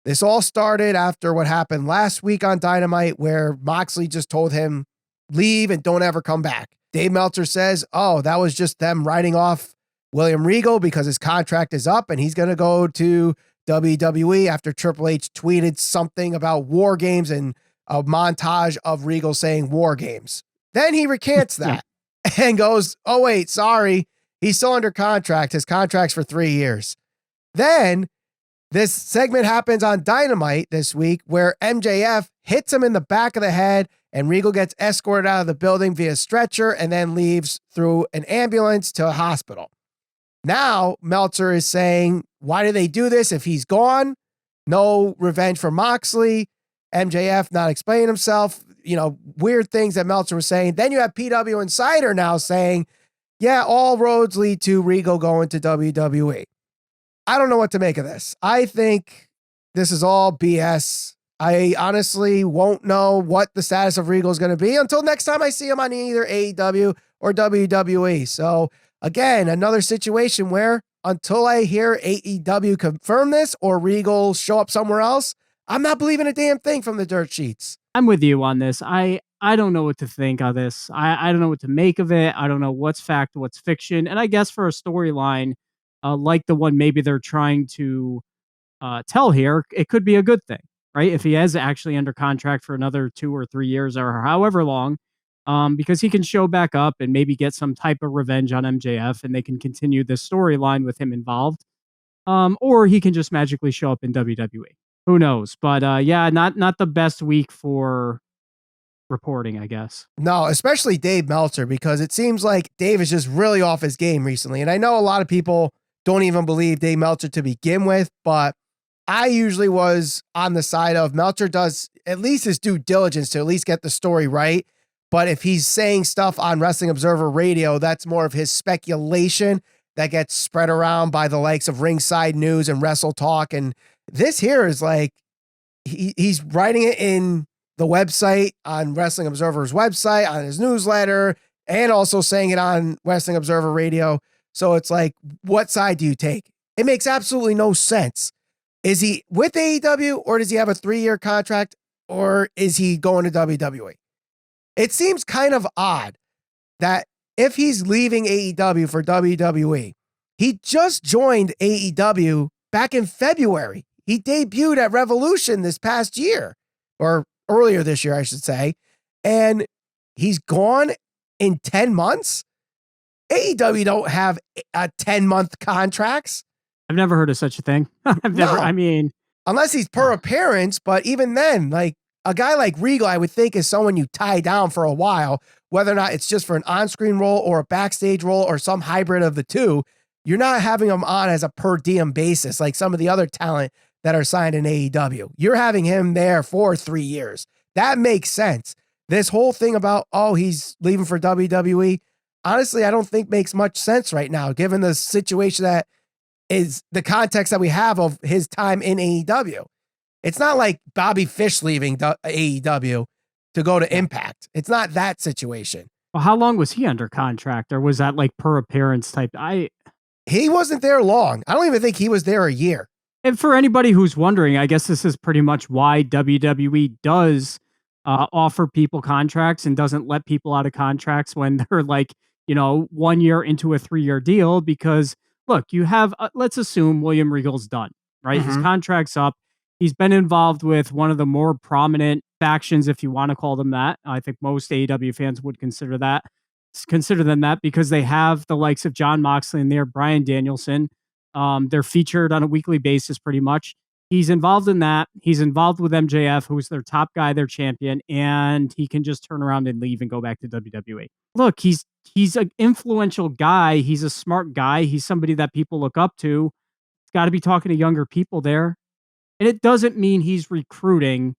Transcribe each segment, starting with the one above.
This all started after what happened last week on Dynamite, where Moxley just told him, leave and don't ever come back. Dave Meltzer says, oh, that was just them writing off William Regal because his contract is up and he's going to go to WWE after Triple H tweeted something about War Games and a montage of Regal saying War Games. Then he recants that and goes, oh, wait, sorry. He's still under contract. His contract's for 3 years. Then this segment happens on Dynamite this week where MJF hits him in the back of the head and Regal gets escorted out of the building via stretcher and then leaves through an ambulance to a hospital. Now, Meltzer is saying, why do they do this if he's gone? No revenge for Moxley. MJF not explaining himself. Weird things that Meltzer was saying. Then you have PWInsider now saying, yeah, all roads lead to Regal going to WWE. I don't know what to make of this. I think this is all BS. I honestly won't know what the status of Regal is going to be until next time I see him on either AEW or WWE. So again, another situation where until I hear AEW confirm this or Regal show up somewhere else, I'm not believing a damn thing from the dirt sheets. I'm with you on this. I don't know what to think of this. I don't know what to make of it. I don't know what's fact, what's fiction. And I guess for a storyline like the one maybe they're trying to tell here, it could be a good thing, right? If he is actually under contract for another 2 or 3 years or however long, because he can show back up and maybe get some type of revenge on MJF and they can continue this storyline with him involved. Or he can just magically show up in WWE. Who knows? But not the best week for reporting, I guess. No, especially Dave Meltzer, because it seems like Dave is just really off his game recently. And I know a lot of people don't even believe Dave Meltzer to begin with, but I usually was on the side of Meltzer does at least his due diligence to at least get the story right. But if he's saying stuff on Wrestling Observer Radio, that's more of his speculation that gets spread around by the likes of Ringside News and Wrestle Talk. And this here is like, he's writing it in the website, on Wrestling Observer's website, on his newsletter, and also saying it on Wrestling Observer Radio. So it's like, what side do you take? It makes absolutely no sense. Is he with AEW or does he have a 3-year contract or is he going to WWE? It seems kind of odd that if he's leaving AEW for WWE, he just joined AEW back in February. He debuted at Revolution this past year, or earlier this year, I should say, and he's gone in 10 months. AEW don't have 10-month contracts. I've never heard of such a thing. Unless he's per appearance, but even then, like a guy like Regal, I would think is someone you tie down for a while, whether or not it's just for an on-screen role or a backstage role or some hybrid of the two. You're not having him on as a per diem basis like some of the other talent that are signed in AEW. You're having him there for 3 years. That makes sense. This whole thing about, he's leaving for WWE, honestly, I don't think makes much sense right now, given the situation that is the context that we have of his time in AEW. It's not like Bobby Fish leaving AEW to go to Impact. It's not that situation. Well, how long was he under contract, or was that like per appearance type? He wasn't there long. I don't even think he was there a year. And for anybody who's wondering, I guess this is pretty much why WWE does offer people contracts and doesn't let people out of contracts when they're like, 1 year into a 3-year deal. Because look, you have, let's assume William Regal's done, right? Mm-hmm. His contract's up. He's been involved with one of the more prominent factions, if you want to call them that. I think most AEW fans would consider them that because they have the likes of Jon Moxley in there, Bryan Danielson. They're featured on a weekly basis pretty much. He's involved in that. He's involved with MJF, who's their top guy, their champion, and he can just turn around and leave and go back to WWE. Look, he's an influential guy. He's a smart guy. He's somebody that people look up to. He's got to be talking to younger people there. And it doesn't mean he's recruiting,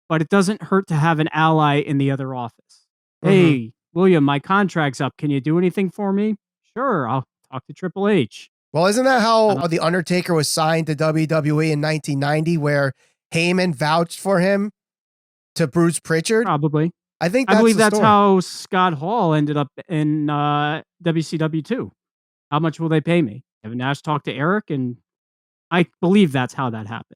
but it doesn't hurt to have an ally in the other office. Mm-hmm. Hey, William, my contract's up. Can you do anything for me? Sure, I'll talk to Triple H. Well, isn't that how The Undertaker was signed to WWE in 1990, where Heyman vouched for him to Bruce Pritchard? Probably. I believe that's how Scott Hall ended up in WCW too. How much will they pay me? Kevin Nash talked to Eric, and I believe that's how that happened.